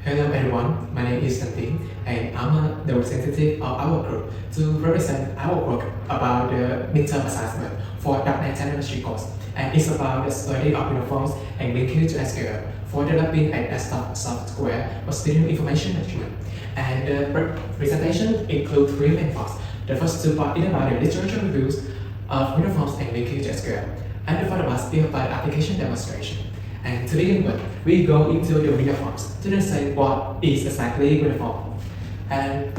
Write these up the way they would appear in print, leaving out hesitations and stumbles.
Hello everyone, my name is Santin and I'm the representative of our group to represent our work about the midterm assessment for .NET Technology course, and it's about the study of uniforms and LINQ to SQL for developing a desktop software for student information management. And the presentation includes three main parts. The first two parts is about the literature reviews of uniforms and LINQ to SQL, and the third part is about the application demonstration. And to begin with, we go into the uniforms to understand what is exactly uniform. And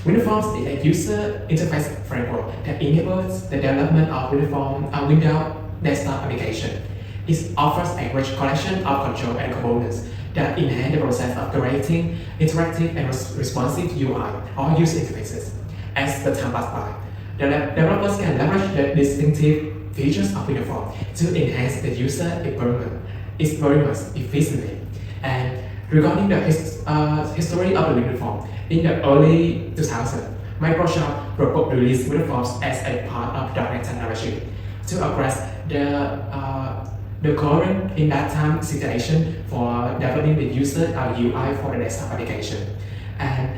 uniforms is a user interface framework that enables the development of uniform Windows desktop application. It offers a rich collection of control and components that enhance the process of creating interactive and responsive UI or user interfaces. As the time passes by, the developers can leverage the distinctive features of uniform to enhance the user experience efficiently. And regarding the history of the uniform, in the early 2000s, Microsoft released uniforms as a part of .NET technology to address the current in that time situation for developing the user UI for the desktop application. And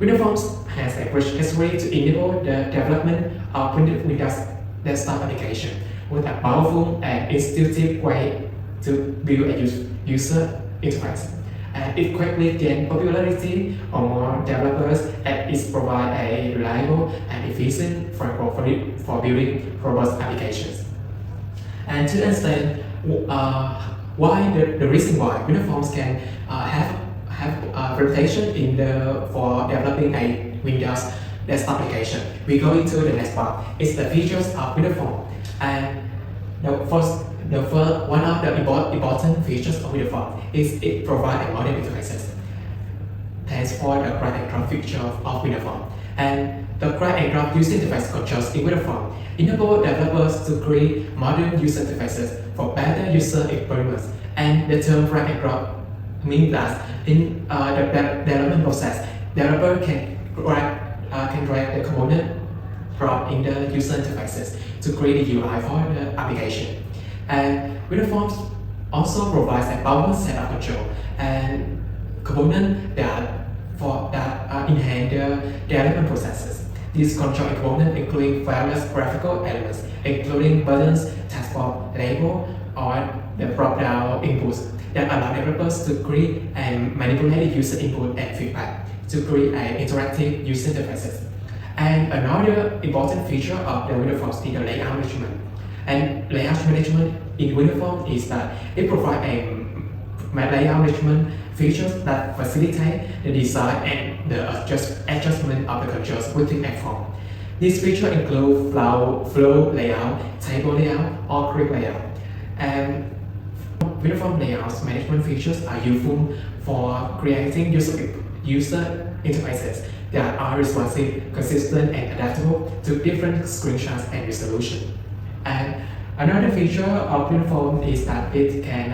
uniforms has a rich history to enable the development of Windows desktop application with a powerful and intuitive way to build a user interface. And it quickly gained popularity among developers and it provides a reliable and efficient framework for building robust applications. And to understand the reason why uniforms can have reputation for developing a Windows desktop application, we go into the next part. It's the features of uniform. And one of the important features of uniform is it provides a modern interfaces. Thanks for the drag and drop feature of uniform. And the drag and drop user interface controls in uniform enable developers to create modern user interfaces for better user experience. And the term drag and drop means that in the development process, developer can drag the component from in the user interfaces to create a UI for the application. And uniforms also provides a powerful set of control and components that enhance the development processes. These control components include various graphical elements, including buttons, taskbar, label, or the drop-down inputs that allow developers to create and manipulate user input and feedback to create an interactive user interfaces. And another important feature of the uniforms is the layout management. And layout management in uniform is that it provides a layout management features that facilitate the design and the adjustment of the controls within a form. These features include flow layout, table layout, or grid layout. And uniform layout management features are useful for creating user interfaces that are responsive, consistent, and adaptable to different screenshots and resolution. And another feature of uniform is that it can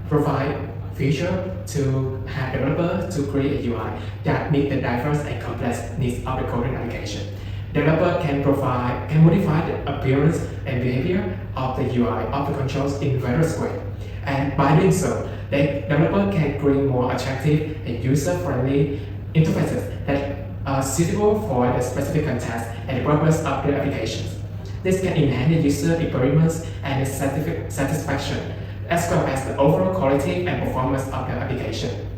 provide feature to have developers to create a UI that meet the diverse and complex needs of the coding application. Developer can modify the appearance and behavior of the UI of the controls in various ways. And by doing so, the developer can create more attractive and user-friendly interfaces that are suitable for the specific context and the purpose of the applications. This can enhance the user experience and the satisfaction, as well as the overall quality and performance of the application.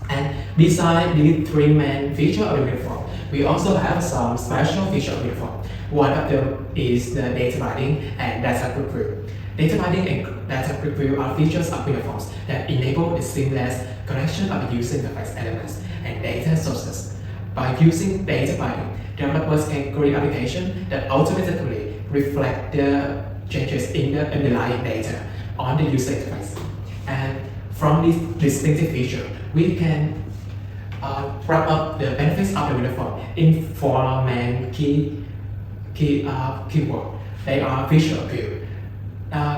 And besides these three main features of the uniform, we also have some special features of the uniform. One of them is the data binding and data preview. Data binding and data preview are features of uniforms that enable the seamless connection of the user interface elements and data sources. By using data binding, developers can create applications that automatically reflect the changes in the underlying data on the user interface. And from this distinctive feature, we can wrap up the benefits of the uniform in four main keyword. They are visual appeal.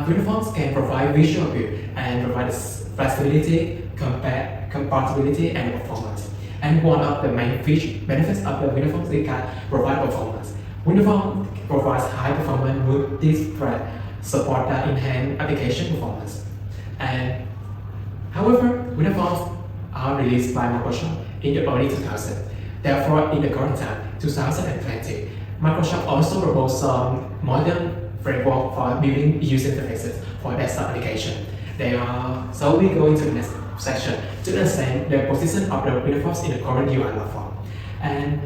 Uniforms can provide visual appeal and provide flexibility, compatibility, and performance. And one of the main benefits of the uniforms is that provide performance. Uniform provides high performance multi-thread support that enhance application performance. And however, uniforms released by Microsoft in the early 2000s. Therefore, in the current time, 2020, Microsoft also proposed some modern framework for building user interfaces for desktop application. So we go into the next section to understand the position of the uniforms in the current UI platform. And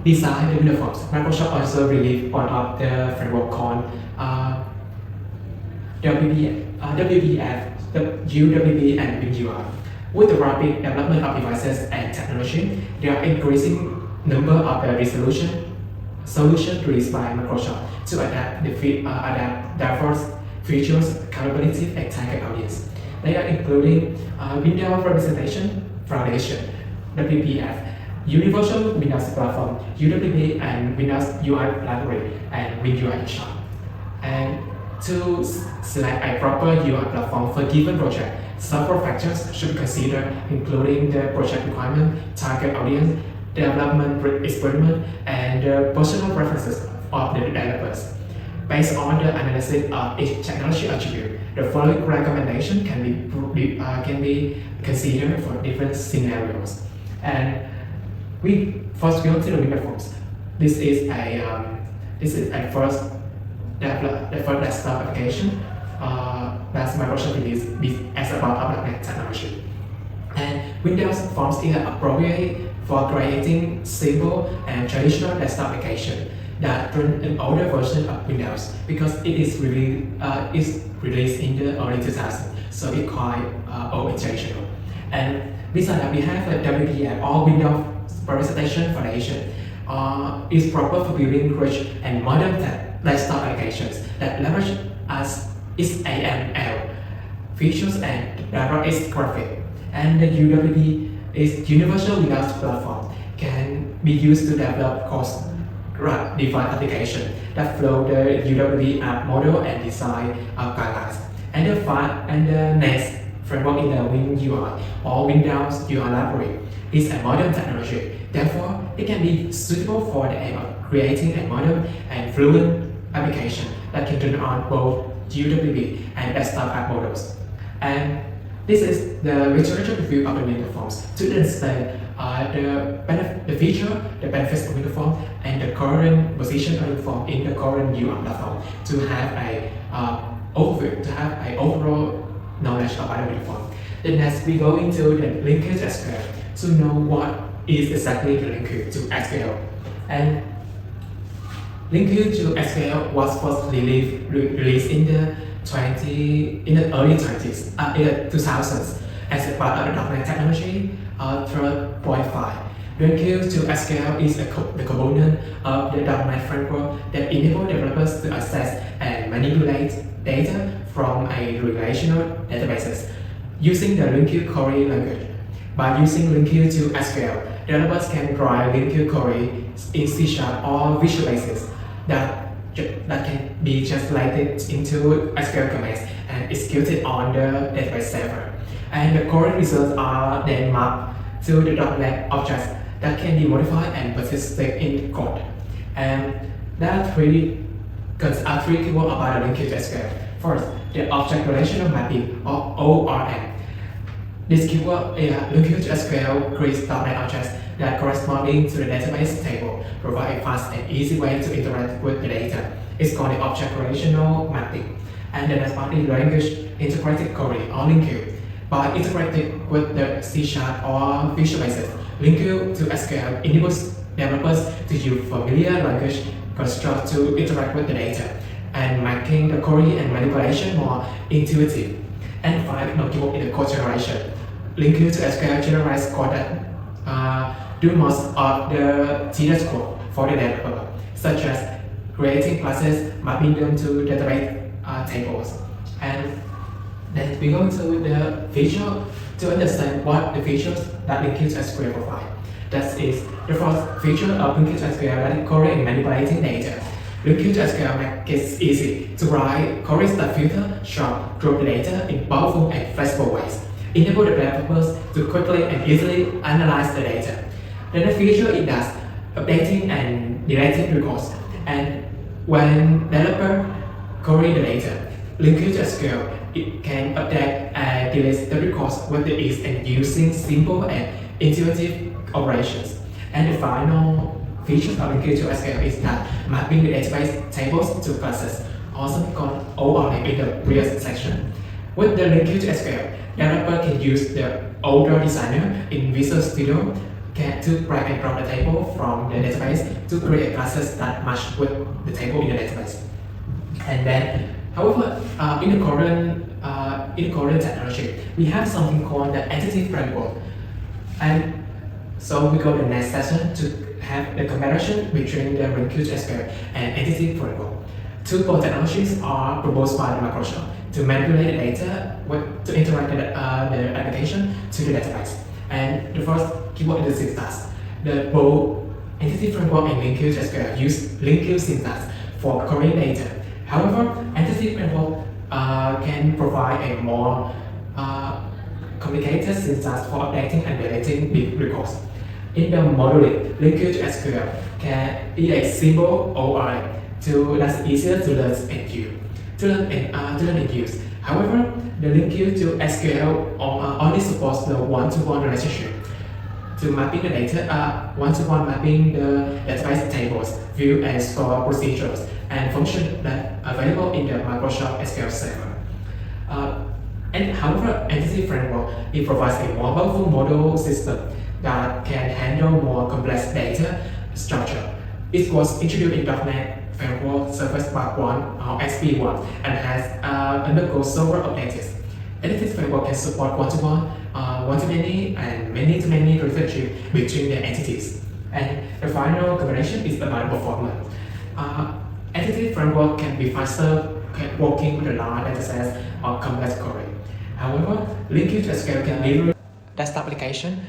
besides the uniforms, Microsoft also released one of the framework called WPF, the UWP and WinUI. With the rapid development of devices and technology, there are increasing number of the solutions released by Microsoft to adapt diverse features, capabilities, and target audience. They are including Windows Representation Foundation, WPF, Universal Windows Platform, UWP, and Windows UI Library, and WinUI in short. And to select a proper UI platform for given project, several factors should be considered, including the project requirement, target audience, development experiment, and the personal preferences of the developers. Based on the analysis of each technology attribute, the following recommendation can be considered for different scenarios. And we first go to the uniforms. This is a first desktop application that Microsoft released as a part of .NET technology. And Windows forms is appropriate for creating simple and traditional desktop application that run an older version of Windows because it is released in the early 2000s, so it's quite old and traditional. And besides that, we have a WPF or Windows Representation Foundation is proper for building rich and modern desktop applications that leverage as its AML features and DirectX graphic. And the UWP is Universal Windows Platform, can be used to develop course-defined application that flow the UWP app model and design guidelines. And the next framework in the WinUI or Windows UI Library is a modern technology. Therefore, it can be suitable for the aim of creating a modern and fluent application that can turn on both UWP and desktop app models. And this is the literature review of the uniforms to understand the feature, the benefits of uniform, and the current position of uniform in the current UI platform to have a overview, to have an overall knowledge about the uniform. Then next we go into the LINQ to SQL to know what is exactly the LINQ to SQL. And LINQ to SQL was first released in the early 2000s as a part of the .NET technology 3.5. LINQ to SQL is the component of the .NET framework that enables developers to access and manipulate data from a relational databases using the LINQ query language. By using LINQ to SQL, developers can write LINQ query in C# or Visual Basic that can be translated into SQL commands and executed on the database server. And the query results are then mapped to the .NET objects that can be modified and persisted in code. And there are three keywords about the LINQ to SQL. First, the object relational mapping or ORM. This keyword is LINQ to SQL creates .NET objects that corresponding to the database table, provide a fast and easy way to interact with the data. It's called the object relational mapping. And the next part is language integrated query or LINQ. By integrating with the C# or Visual Basic, LINQ to SQL enables developers to use familiar language construct to interact with the data and making the query and manipulation more intuitive. And finally, keyword in the code generation. LINQ to SQL generates code that do most of the tedious code for the developer, such as creating classes, mapping them to database tables. And then we go to the feature to understand what the features that LINQ to SQL provide. That is the first feature of LINQ to SQL that is query and manipulating data. LINQ to SQL makes it easy to write queries that filter, sort, group the data in powerful and flexible ways, enable the developers to quickly and easily analyze the data. Then the feature it does updating and deleting records. And when developer query the data, LINQ SQL, it can update and delete the records with the ease and using simple and intuitive operations. And the final feature of LINQ SQL is that mapping the database tables to classes, also called ORM in the previous section. With the LINQ SQL, developer can use the older designer in Visual Studio to drag and drop the table from the database to create classes that match with the table in the database. And then, however, in the current technology, we have something called the entity framework. And so we go to the next session to have the comparison between the LINQ SQL and entity framework. Two core technologies are proposed by Microsoft to manipulate the data to interact the application to the database. And the first keyword is the syntax. The both entity framework and LINQ SQL use LINQ syntax for querying data. However, entity framework can provide a more complicated syntax for updating and deleting big records. In the modeling, LINQ SQL is a simple OI that's easier to learn and use. However, the LINQ SQL only supports the one-to-one relationship to mapping the data, one-to-one mapping the database tables, view and store procedures, and functions that are available in the Microsoft SQL Server. And however, entity framework, it provides a more powerful model system that can handle more complex data structure. It was introduced in .NET Framework Service Part 1 or SP1 and has undergone several updates. Entity framework can support one-to-one, one-to-many, and many-to-many relationship between the entities. And the final combination is about performance. Entity framework can be faster working with a large datasets or complex query. However, LINQ SQL can deliver desktop application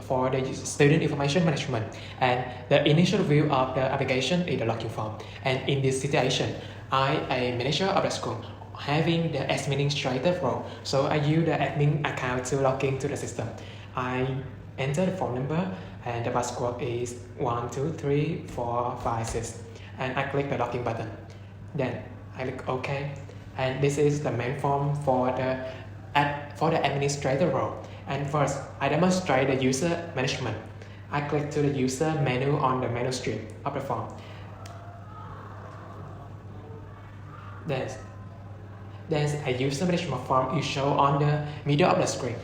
for the student information management, and the initial view of the application is the login form. And in this situation, I, a manager of the school, having the administrator role, so I use the admin account to log into the system. I enter the phone number, and the password is 123456, and I click the login button. Then I click OK, and this is the main form for the administrator role. And first, I demonstrate the user management. I click to the user menu on the menu strip of the form. There's a user management form is shown on the middle of the screen.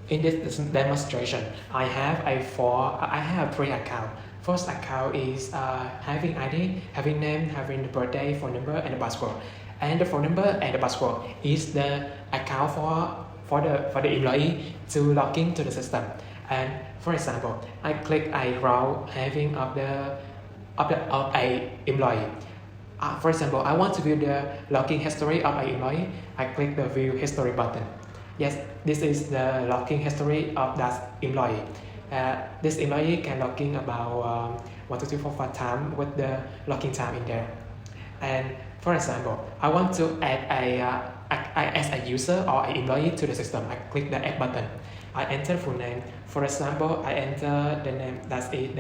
In this demonstration, I have three accounts. First account is having ID, having name, having the birthday, phone number, and the password. And the phone number and the password is the account for the employee to log into the system. And for example, I click a row having of a employee. For example, I want to view the login history of an employee. I click the view history button. Yes, this is the login history of that employee. This employee can log in about 1, 2, 3, 4, 5 times with the login time in there. And for example, I want to add as a user or an employee to the system. I click the add button. I enter full name. For example, I enter the name that's it.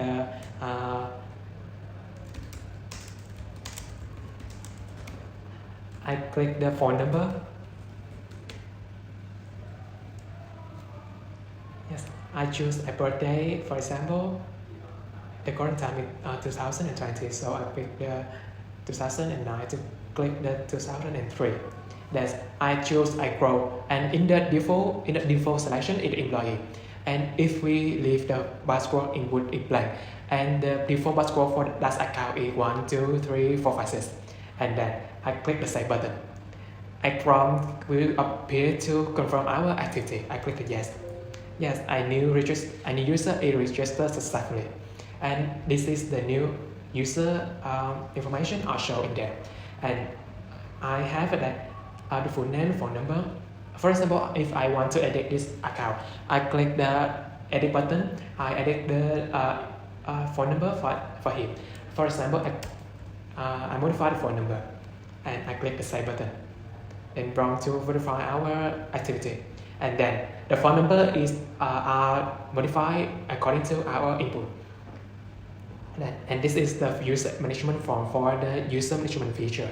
I click the phone number. Yes, I choose a birthday. For example, the current time is 2020, so I pick the 2009 to click the 2003. Then I choose a row, and in the default selection is employee. And if we leave the password input in blank, and the default password for that account is 1, 2, 3, 4, 5, 6, and then I click the save button. A prompt will appear to confirm our activity. I click the yes. Yes, a new user is registered successfully, and this is the new user information are shown in there. And I have the full name, phone number. For example, if I want to edit this account, I click the edit button. I edit the phone number for him. For example, I modify the phone number, and I click the save button. Then prompt to verify our activity, and then the phone number is modified according to our input. And this is the user management form for the user management feature.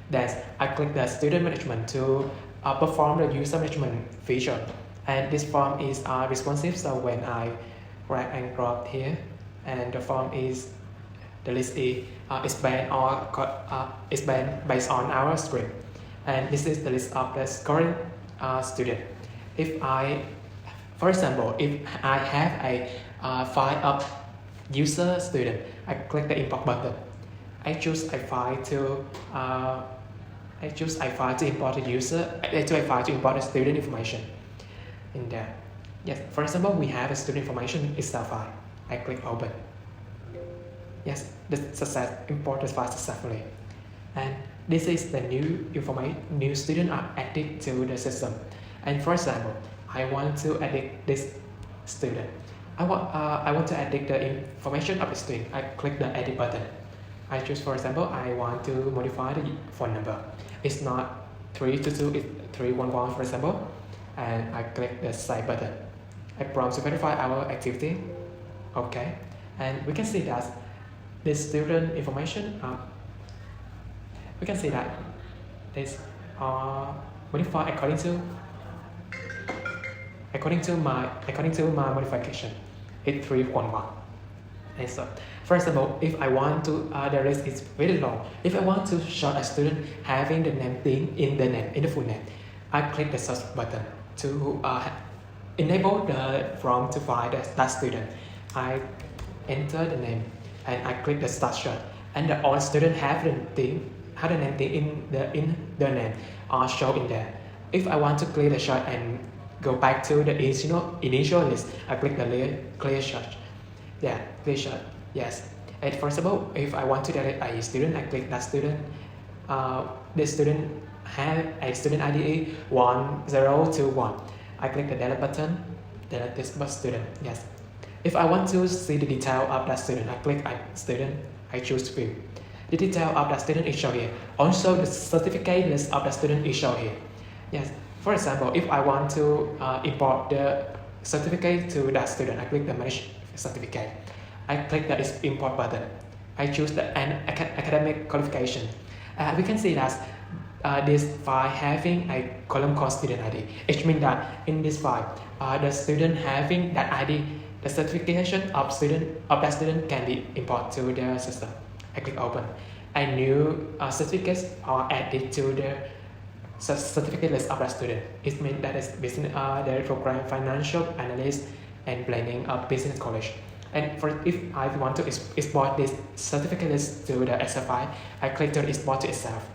Then I click the student management to perform the user management feature. And this form is responsive, so when I drag and drop here, and the form is the list is based on our script, and this is the list of the current student. If I, for example, if I have a file of user student, I click the import button. I choose a file to import the user. I choose a file to import the student information in there. Yes, for example, we have a student information Excel file. I click open. Yes, the success import the file successfully. And this is the new student are added to the system. And for example, I want to edit this student. I want to edit the information of the student. I click the edit button. I choose, for example, I want to modify the phone number. It's not 322, it's 311, for example. And I click the save button. I prompt to verify our activity. Okay. And we can see that this student information, we can see that this modified according to my modification. It's 311. And so, for example, if I want to, the list is very long. If I want to show a student having the name thing in the full name, I click the search button to enable the form to find that student. I enter the name and I click the start search, and all students have the name thing in the name or show in there. If I want to clear the search and go back to the initial list, I click the clear search. Yeah, clear search. Yes. And for example, if I want to delete a student, I click that student. The student have a student ID 1021. I click the delete button, delete this student. Yes. If I want to see the detail of that student, I click student. I choose view. The detail of that student is shown here. Also, the certificate list of the student is shown here. Yes. For example, if I want to import the certificate to that student, I click the manage certificate. I click the import button. I choose the academic qualification. We can see that this file having a column called student ID. It means that in this file, the student having that ID, the certification of that student can be imported to the system. I click open. A new certificates are added to the certificate list of that student. It means that is business, the program financial analyst and planning of business college. And if I want to export this certificate list to the Excel file, I click to export to itself.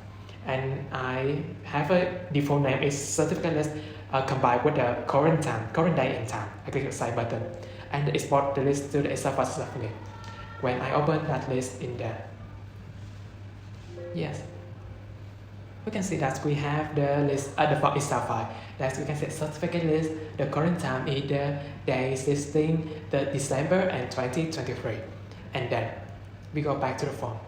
And I have a default name is certificate list combined with the current date and time. I click the save button and export the list to the Excel file successfully. When I open that list in there, yes, we can see that we have the list at the Excel file. That we can see certificate list. The current time is the day 16 the December and 2023. And then we go back to the form.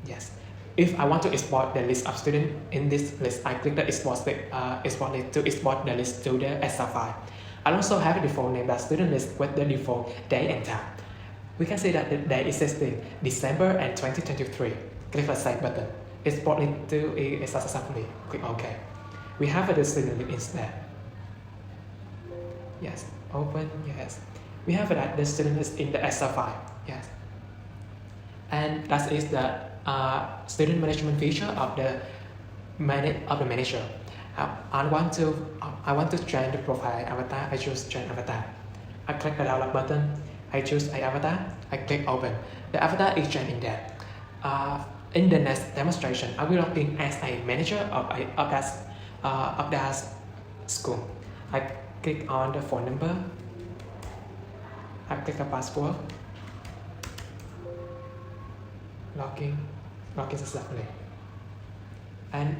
Yes. If I want to export the list of students in this list, I click the export list to export the list to the Excel file. I also have a default name that student list with the default day and time. We can see that the day is 16 December and 2023. Click the save button. Export it to Excel successfully. Click OK. We have the student list instead. Yes. Open. Yes. We have that the student is in the Excel file. Yes. And that is the student management feature of the manager. I want to change the profile avatar. I choose change avatar. I click the download button. I choose an avatar. I click open. The avatar is changed in there. In the next demonstration, I will log in as a manager of that school. I click on the phone number. I click the password. Login successfully. And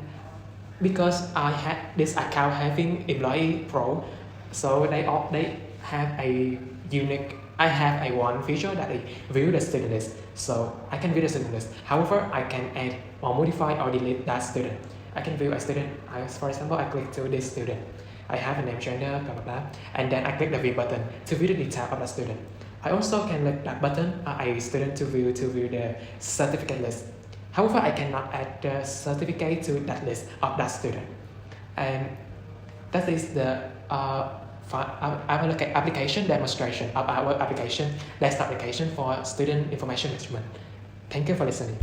because I had this account having employee pro, so they have a unique. I have a one feature that I view the student list, so I can view the student list. However, I can add or modify or delete that student. I can view a student. For example, I click to this student. I have a name, gender, blah blah blah, and then I click the view button to view the detail of the student. I also can click that button, a student to view the certificate list. However, I cannot add the certificate to that list of that student. And that is the application demonstration of our application, desktop application for student information management. Thank you for listening.